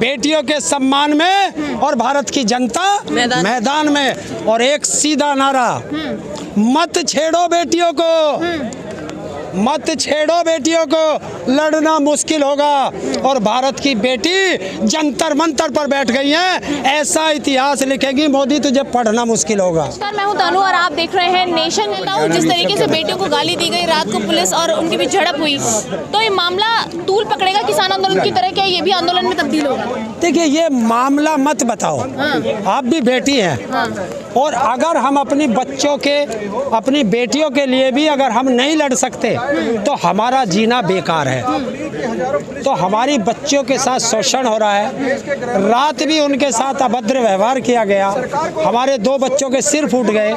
बेटियों के सम्मान में और भारत की जनता मैदान में। और एक सीधा नारा, मत छेड़ो बेटियों को, मत छेड़ो बेटियों को, लड़ना मुश्किल होगा। और भारत की बेटी जंतर मंतर पर बैठ गई है, ऐसा इतिहास लिखेगी मोदी, तुझे पढ़ना मुश्किल होगा। नमस्कार, मैं हूं तनु और आप देख रहे हैं नेशन। जिस तरीके से बेटियों को गाली दी गई, रात को पुलिस और उनके बीच झड़प हुई, तो ये मामला तूल पकड़ेगा किसान आंदोलन की तरह? क्या ये भी आंदोलन में तब्दील होगा? देखिए, ये मामला मत बताओ। आप भी बेटी हैं, और अगर हम अपनी बच्चों के, अपनी बेटियों के लिए भी अगर हम नहीं लड़ सकते तो हमारा जीना बेकार है। तो हमारी बच्चों के साथ शोषण हो रहा है, रात भी उनके साथ अभद्र व्यवहार किया गया, हमारे 2 बच्चों के सिर फूट गए,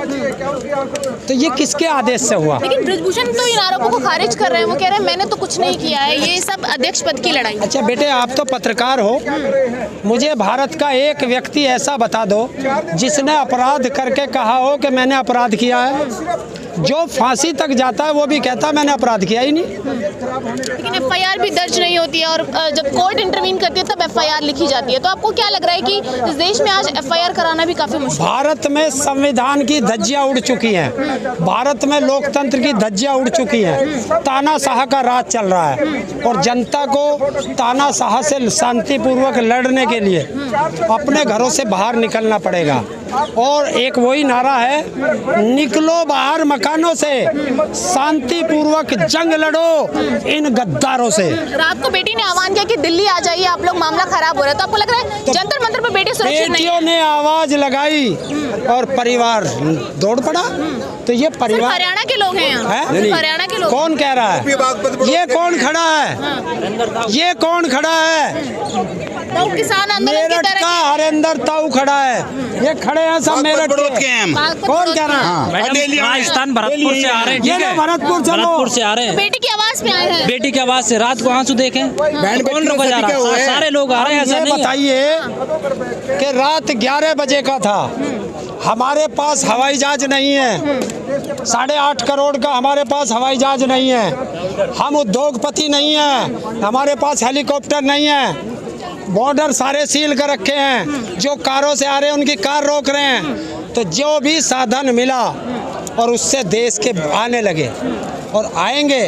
तो ये किसके आदेश से हुआ? लेकिन बृजभूषण तो इन आरोपों को खारिज कर रहे हैं। वो कह रहे हैं मैंने तो कुछ नहीं किया है, ये सब अध्यक्ष पद की लड़ाई। अच्छा बेटे, आप तो पत्रकार हो, मुझे भारत का एक व्यक्ति ऐसा बता दो जिसने अपराध करके कहा हो कि मैंने अपराध किया है। जो फांसी तक जाता है वो भी कहता है मैंने अपराध किया ही नहीं। लेकिन एफआईआर भी दर्ज नहीं होती है, और जब कोर्ट इंटरवीन करती है तब एफआईआर लिखी जाती है। तो आपको क्या लग रहा है कि इस देश में आज एफआईआर कराना भी काफी मुश्किल? भारत में संविधान की धज्जियां उड़ चुकी हैं, भारत में लोकतंत्र की धज्जियां उड़ चुकी हैं, तानाशाह का राज चल रहा है, और जनता को तानाशाह से शांतिपूर्वक लड़ने के लिए अपने घरों से बाहर निकलना पड़ेगा। और एक वही नारा है, निकलो बाहर मकानों से, शांतिपूर्वक जंग लड़ो इन गद्दारों से। रात को बेटी ने आह्वान किया कि दिल्ली आ जाइए, आप लोग, मामला खराब हो रहा है। तो आपको लग रहा है जंतर मंतर पर बेटी सुरक्षित नहीं है? बेटियों ने आवाज लगाई और परिवार दौड़ पड़ा। तो ये परिवार हरियाणा के लोग हैं यहाँ, हरियाणा के लोग। कौन कह रहा है? ये कौन खड़ा है? ये कौन खड़ा है? तो किसान आंदोलन की मेरठ तरह का हरेंद्र ताऊ खड़ा है, ये खड़े हैं सब मेरठ के हैं। कौन कह रहा है? राजस्थान भरतपुर से आ रहे हैं, ठीक है? भरतपुर से आ रहे हैं, बेटी की आवाज पे आए हैं। बेटी की आवाज से रात को आंसू देखें, कौन रोका जा रहा है? सारे लोग आ रहे हैं। ऐसा नहीं बताइए कि रात 11 बजे का था, हमारे पास हवाई जहाज नहीं है, 8.5 करोड़ का हमारे पास हवाई जहाज नहीं है, हम उद्योगपति नहीं हैं, हमारे पास हेलीकॉप्टर नहीं है, बॉर्डर सारे सील कर रखे हैं, जो कारों से आ रहे हैं उनकी कार रोक रहे हैं। तो जो भी साधन मिला और उससे देश के आने लगे और आएंगे,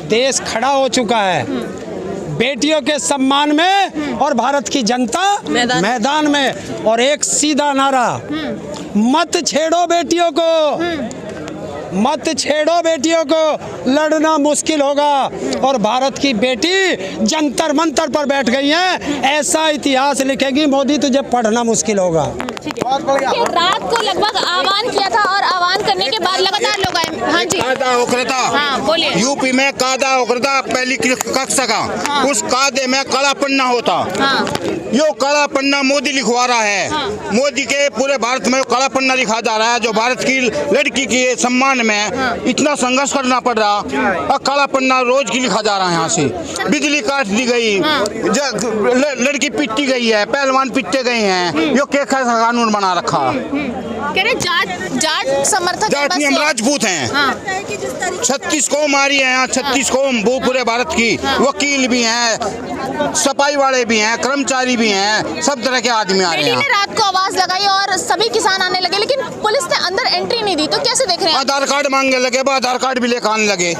देश खड़ा हो चुका है बेटियों के सम्मान में और भारत की जनता मैदान में। और एक सीधा नारा, मत छेड़ो बेटियों को, मत छेड़ो बेटियों को, लड़ना मुश्किल होगा। और भारत की बेटी जंतर मंतर पर बैठ गई है, ऐसा इतिहास लिखेगी मोदी, तुझे पढ़ना मुश्किल होगा। रात को लगभग आह्वान किया था, और आह्वान करने के बाद लगातार लोग आए। हाँ जी, कायदा उखरता। हाँ बोलिए। यूपी में कायदा उखरता पहली कक्षा का। हाँ। उस कायदे में काला पन्ना होता। हाँ। यो काला पन्ना मोदी लिखवा रहा है। हाँ। मोदी के पूरे भारत में काला पन्ना लिखा जा रहा है, जो भारत की लड़की के सम्मान में इतना संघर्ष करना पड़ रहा, और काला पन्ना रोज की लिखा जा रहा है। यहाँ से बिजली काट दी गई, लड़की पिटी गई है, पहलवान पिटे गए हैं, यो कैसा कानून बना रखा? कह रहे जाट समर्थक जाट नहीं, हम राजपूत हैं। हाँ। 36 कौम आ रही है यहाँ, 36 कौम वो पूरे भारत की। वकील भी हैं, सफाई वाले भी हैं, कर्मचारी भी हैं, सब तरह के आदमी आ रहे हैं। बेटी ने रात को आवाज लगाई और सभी किसान आने लगे, लेकिन पुलिस ने अंदर एंट्री नहीं दी। तो कैसे देख रहे हैं? आधार कार्ड मांगने लगे, आधार कार्ड भी लेकर आने लगे।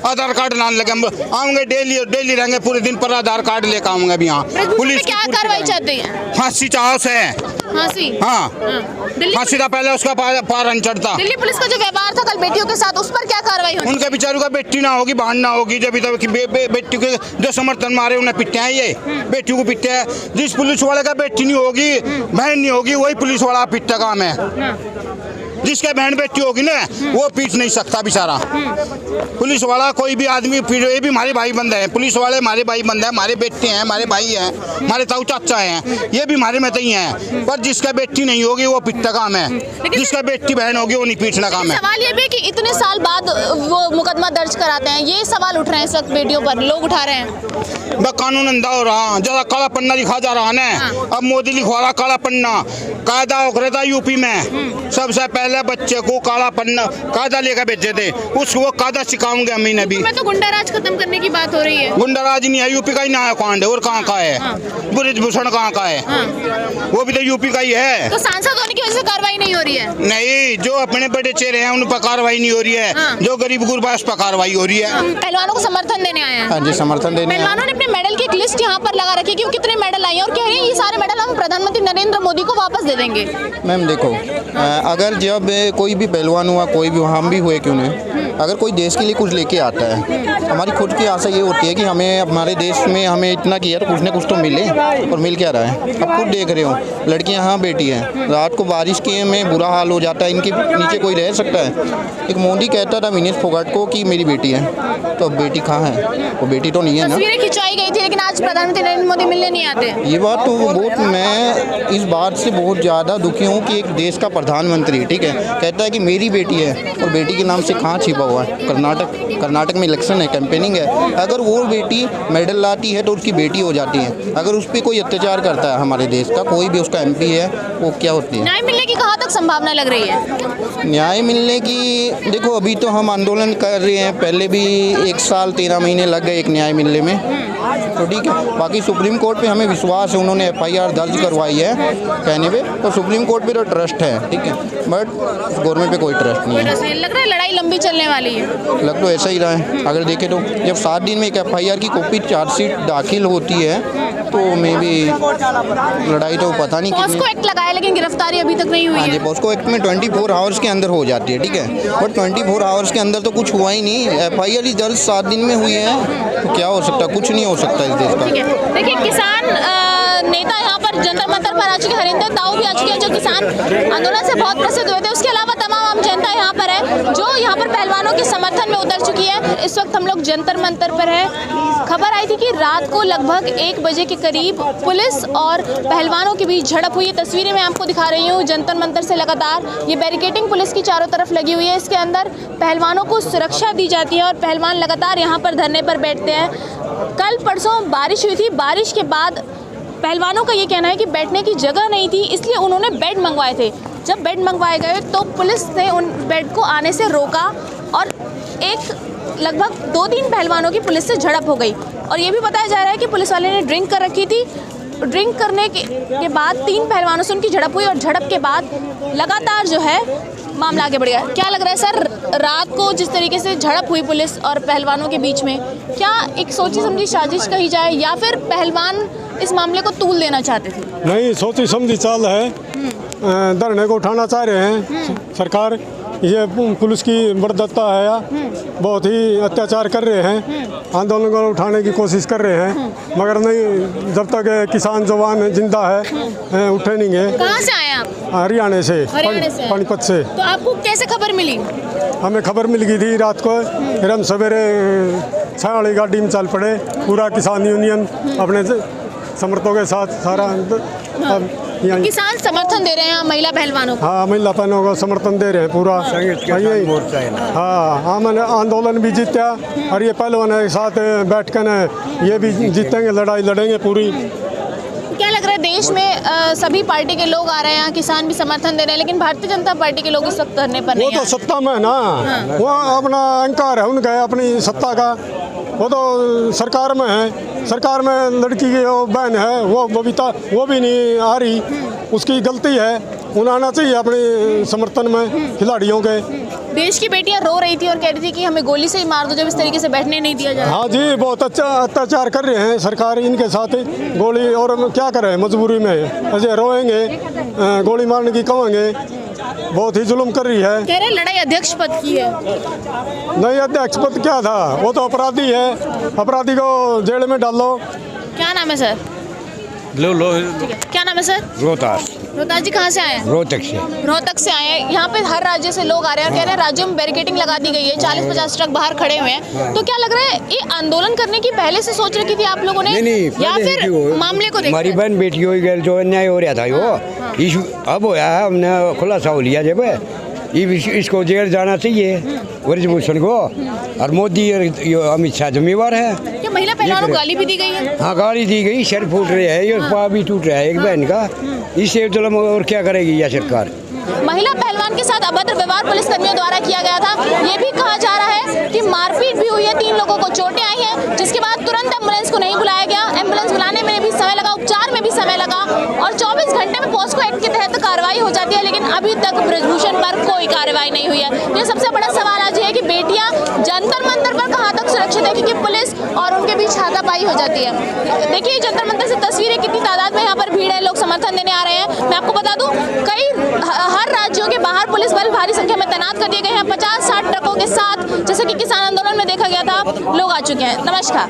आधार कार्ड लाने लगे, आऊंगे डेली रहेंगे पूरे दिन पर, आधार कार्ड लेकर आऊंगा अभी यहाँ। पुलिस क्या कार्रवाई चाहते हैं? फांसी चाहो से है। फांसी? हाँ, फांसी था पहले, उसका पारण चढ़ता। दिल्ली पुलिस का जो व्यवहार था कल बेटियों के साथ, उस पर क्या कार्रवाई होगी? उनके बेचारों का बेटी ना होगी, बहन ना होगी, जब बेटी के जो समर्थन मारे उन्हें पिटे हैं, ये बेटियों को पिटे हैं। जिस पुलिस वाले का बेटी नहीं होगी, बहन नहीं होगी, वही पुलिस वाला पिटता काम है। जिसके बहन बेटी होगी ना, वो पीट नहीं सकता बेचारा। पुलिस वाला कोई भी आदमी, ये भी हमारे भाई बंद है, पुलिस वाले हमारे भाई बंद है, हमारे बेटे हैं, हमारे भाई हैं, हमारे ताऊ चाचा हैं, ये भी हमारे में ही हैं। पर जिसका बेटी नहीं होगी वो पिटता काम है, जिसका बेटी बहन होगी वो नहीं पीटना काम है। सवाल ये भी है कि इतने साल बाद वो मुकदमा दर्ज कराते हैं, ये सवाल उठ रहे हैं इस वक्त बेटियों पर, लोग उठा रहे हैं। कानून अंधा हो रहा, जरा काला पन्ना लिखा जा रहा है। अब मोदी लिखवा रहा काला पन्ना, कायदा उखड़ा था यूपी में। सबसे पहले पहले बच्चे को काला पन्ना कायदा लेकर भेजे थे, उसको वो कायदा सिखाऊंगे हम ही भी। मैं तो गुंडाराज खत्म करने की बात हो रही है। गुंडाराज नहीं है, यूपी का ही नया कांड है, और कहाँ का है? ब्रिजभूषण कहाँ का है? वो भी तो यूपी का ही है। तो सांसद होने की वजह से कार्रवाई नहीं हो रही है? नहीं, जो अपने बड़े चेहरे हैं उन पर कार्रवाई नहीं हो रही है, जो गरीब गुरबा उस पर कार्रवाई हो रही है। पहलवानों को समर्थन देने आए हैं। हाँ जी, समर्थन देने आए हैं। पहलवानों ने अपने मेडल की एक लिस्ट यहाँ पर लगा रखी है कि वो कितने मेडल आए हैं और कह रहे हैं ये सारे मेडल हम प्रधानमंत्री नरेंद्र मोदी को वापस दे देंगे। मैम देखो, अगर जब कोई भी पहलवान हुआ, कोई भी, हम भी हुए क्यों नहीं, अगर कोई देश के लिए कुछ लेके आता है, हमारी खुद की आशा ये होती है कि हमें हमारे देश में हमें इतना किया तो कुछ ना कुछ तो मिले, और मिल क्या रहा है? अब खुद देख रहे हो, लड़कियां यहाँ बैठी हैं, रात को बारिश के में बुरा हाल हो जाता है, इनके नीचे कोई रह सकता है? एक मोदी कहता था विनेश फोगाट को कि मेरी बेटी है, तो अब बेटी कहाँ है? वो बेटी तो नहीं है ना। तस्वीरें खिंचवाई गई थी लेकिन आज प्रधानमंत्री नरेंद्र मोदी मिलने नहीं आते। ये बात तो बहुत, मैं इस बात से बहुत ज़्यादा दुखी हूँ कि एक देश का प्रधानमंत्री, ठीक है, कहता है कि मेरी बेटी है, और बेटी के नाम से कहाँ छिपा हुआ है? कर्नाटक में इलेक्शन है, कैंपेनिंग है, अगर वो बेटी मेडल लाती है तो उसकी बेटी हो जाती है। अगर उस पर कोई अत्याचार करता है हमारे देश का, कोई भी उसका MP है, वो क्या होती है? न्याय मिलने की कहाँ तक संभावना लग रही है? न्याय मिलने की, देखो अभी तो हम आंदोलन कर रहे हैं, पहले भी 1 साल 13 महीने लग गए एक न्याय मिलने में, तो ठीक है। बाकी सुप्रीम कोर्ट पे हमें विश्वास है, उन्होंने FIR दर्ज करवाई है कहने पे, तो सुप्रीम कोर्ट पे तो ट्रस्ट है, ठीक है, बट गवर्नमेंट पे कोई ट्रस्ट नहीं है। लग रहा है लड़ाई लंबी चलने वाली है। लग तो ऐसा ही रहा है। अगर देखें तो जब 7 दिन में एक FIR की कॉपी चार्जशीट दाखिल होती है, तो मे भी लड़ाई तो पता नहीं पॉस्को एक्ट लगाया लेकिन गिरफ्तारी अभी तक नहीं हुई हाँ जी, है। पॉस्को एक्ट में 24 आवर्स के अंदर हो जाती है, ठीक है, बट 24 आवर्स के अंदर तो कुछ हुआ ही नहीं। FIR ही दर्ज 7 दिन में हुई है, तो क्या हो सकता है? कुछ नहीं हो सकता इस देश का। ठीक है, देखिए किसान नेता यहाँ पर जंतर मंतर पर आ चुके, हरिंदर दाऊ भी आ चुके हैं जो किसान आंदोलन से बहुत प्रसिद्ध हुए थे। उसके अलावा तमाम आम जनता यहाँ पर है जो यहाँ पर पहलवानों के समर्थन में उतर चुकी है। इस वक्त हम लोग जंतर मंतर पर है। खबर आई थी कि रात को लगभग 1 बजे के करीब पुलिस और पहलवानों के बीच झड़प हुई है। तस्वीरें मैं आपको दिखा रही हूँ जंतर मंतर से। लगातार ये बैरिकेडिंग पुलिस की चारों तरफ लगी हुई है, इसके अंदर पहलवानों को सुरक्षा दी जाती है और पहलवान लगातार यहाँ पर धरने पर बैठते हैं। कल परसों बारिश हुई थी, बारिश के बाद पहलवानों का ये कहना है कि बैठने की जगह नहीं थी, इसलिए उन्होंने बेड मंगवाए थे। जब बेड मंगवाए गए तो पुलिस ने उन बेड को आने से रोका और लगभग 2-3 पहलवानों की पुलिस से झड़प हो गई। और ये भी बताया जा रहा है कि पुलिस वाले ने ड्रिंक कर रखी थी। ड्रिंक करने के बाद 3 पहलवानों से उनकी झड़प हुई और झड़प के बाद लगातार जो है मामला आगे बढ़ गया। क्या लग रहा है सर, रात को जिस तरीके से झड़प हुई पुलिस और पहलवानों के बीच में, क्या एक सोची समझी साजिश कही जाए या फिर पहलवान इस मामले को तूल देना चाहते थे? नहीं, सोची समझी चाल है, धरने को उठाना चाह रहे हैं सरकार। ये पुलिस की बर्दत्ता है या बहुत ही अत्याचार कर रहे हैं, आंदोलन को उठाने की कोशिश कर रहे हैं, मगर नहीं, जब तक किसान जवान जिंदा है उठे नहीं है। कहाँ से आए आप? हरियाणा से, पानीपत से। तो आपको कैसे खबर मिली? हमें खबर मिल गई थी रात को, फिर हम सवेरे 6 वाली गाड़ी में चल पड़े, पूरा किसान यूनियन अपने समर्थकों के साथ सारा। किसान समर्थन दे रहे हैं महिला पहलवानों को? हाँ, महिला पहलवानों को समर्थन दे रहे हैं पूरा। हाँ, हमने आंदोलन भी जीता और ये पहलवान के साथ बैठ कर ये भी जीतेंगे, लड़ाई लड़ेंगे पूरी। क्या लग रहा है देश में सभी पार्टी के लोग आ रहे हैं, किसान भी समर्थन दे रहे हैं, लेकिन भारतीय जनता पार्टी के लोग इस वक्त धरने पर नहीं? वो तो सत्ता में है ना, वो अपना अहंकार है उनका, अपनी सत्ता का। वो तो सरकार में है, सरकार में लड़की की वो बहन है, वो बबीता, वो भी नहीं आ रही, उसकी गलती है। उन्हें आना चाहिए अपने समर्थन में खिलाड़ियों के। देश की बेटियां रो रही थी और कह रही थी कि हमें गोली से ही मार दो जब इस तरीके से बैठने नहीं दिया जाए। हाँ जी, बहुत अच्छा अत्याचार कर रहे हैं सरकार इनके साथ, गोली, और क्या करें मजबूरी में, ऐसे रोएंगे, गोली मारने की कहेंगे, बहुत ही जुल्म कर रही है। कह रहे लड़ाई अध्यक्ष पद की है। नहीं, अध्यक्ष पद क्या था, वो तो अपराधी है, अपराधी को जेल में डालो। क्या नाम है सर? लो ठीक है, क्या नाम है सर? रोहतास। रोहतास जी कहाँ से आए हैं? रोहतक से। रोहतक से आए हैं। यहाँ पे हर राज्य से लोग आ रहे हैं और कह रहे हैं राज्यों में बैरिकेडिंग लगा दी गई है, 40-50 ट्रक बाहर खड़े हुए हैं। तो क्या लग रहा है ये आंदोलन करने की पहले से सोच रखी थी आप लोगों ने, या फिर मामले को हमारी बहन बेटी हो गई जो अन्याय हो रहा था वो इशू अब होया है, हमने खुलासा हो लिया जब इसको जेल जाना चाहिए ब्रिजभूषण को, और मोदी और अमित शाह जिम्मेवार है। महिला पहलवानों को गाली भी दी गई है। हाँ गाली दी गई, सर फूट रहे हैं, ये पाँव भी टूट रहा है एक बहन का। इससे जुल्म और क्या करेगी यह सरकार। महिला पहलवान के साथ अभद्र व्यवहार पुलिसकर्मियों द्वारा किया गया था। ये भी कहा जा रहा है कि मारपीट भी हुई है, 3 लोगों को चोटें आई हैं, जिसके बाद तुरंत एम्बुलेंस को नहीं बुलाया गया। एम्बुलेंस बुलाने में भी समय लगा, उपचार में भी समय लगा और 24 घंटे में पॉस्को एक्ट के तहत कार्रवाई हो जाती है, लेकिन अभी तक ब्रजभूषण पर कोई कार्रवाई नहीं हुई है। ये सबसे बड़ा सवाल आज है कि बेटियां जंतर मंतर पर कहां तक सुरक्षित है, क्योंकि पुलिस और उनके बीच हाथापाई हो जाती है। देखिए जंतर मंतर से तस्वीरें, कितनी तादाद में यहाँ पर भीड़ है, लोग समर्थन देने आ रहे हैं। मैं आपको बता दूं, हर राज्यों के बाहर पुलिस बल भारी संख्या में तैनात कर दिए गए हैं। 50-60 ट्रकों के साथ, जैसे कि किसान आंदोलन में देखा गया था, लोग आ चुके हैं। नमस्कार।